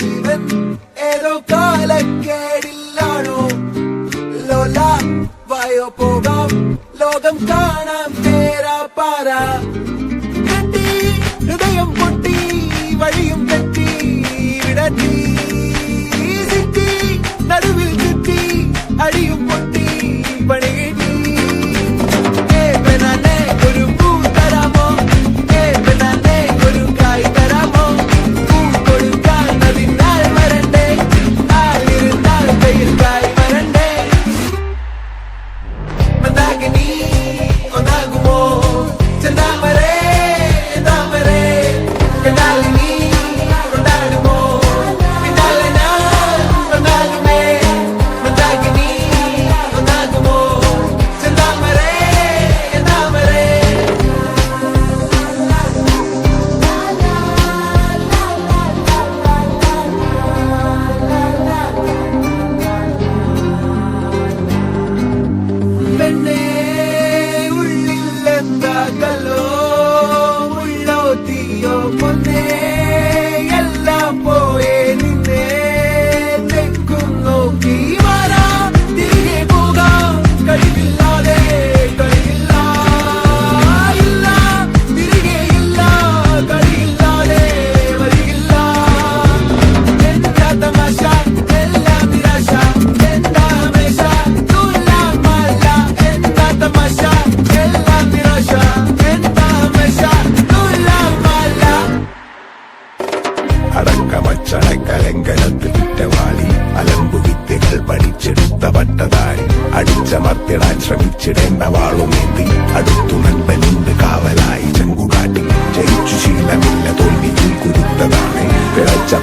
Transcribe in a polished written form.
ജീവൻ ഏതോ കാലക്കേടില്ലാണോ ലോല വായോ പോകാം ലോകം കാണാം തേരാ പാറ കെട്ടി ഹൃദയം പൊട്ടി വഴിയും തെറ്റി വിടത്തി സിറ്റി നടുവിൽ ചുറ്റി അടിയും പൊട്ടി പണി കിട്ടി ഒരു പൂ തരാമോ ഒരു കായ് തരാമോ പൂ കൊടുക്കാൻ അതിനാൽ വരണ്ടേ ആളിരുന്നാൽ കയ്യിൽ കായ് വരണ്ടേ മന്ദാകിനി ഒന്നാകുമോ ചെന്താമരേ താമരേ കണ്ടാലിനി കൊണ്ടാടുമോ പിന്നാലെ ഞാൻ ഒന്നാകുമേ മന്ദാകിനി ഒന്നാകുമോ ചെന്താമരേ താമരേ പെണ്ണേ ഉള്ളിൽ എന്താ കല്ലോ ഉള്ളോ തീയോ പൊന്നേ എല്ലാം പോയേ നിന്നെ തെക്കും നോക്കി വരാം തിരികെ പോകാം കഴിവില്ലാതെ കഴിയില്ല ഇല്ല തിരികെ ഇല്ല കഴിയില്ലാതെ വരികില്ല എന്താ തമാശ എല്ലാം നിരാശ എന്താ മേശ തുലാമല്ല എന്താ തമാശ എല്ലാം നിരാശ എന്താ മേശ തുലാമല്ല അടക്കമച്ചടക്കലങ്കലത്ത് കുറ്റവാളി അലമ്പുവിദ്യകൾ പഠിച്ചെടുത്ത പട്ടതാരി അടിച്ചമർത്തിടാൻ ശ്രമിച്ചിടേണ്ട വാളുമേന്തി അടുത്തു നൻപനുണ്ട് കാവലായി ചെങ്കുകാട്ടി ജയിച്ചു ശീലമില്ല തോൽവിയിൽ കുരുത്തതാണ് പിഴച്ച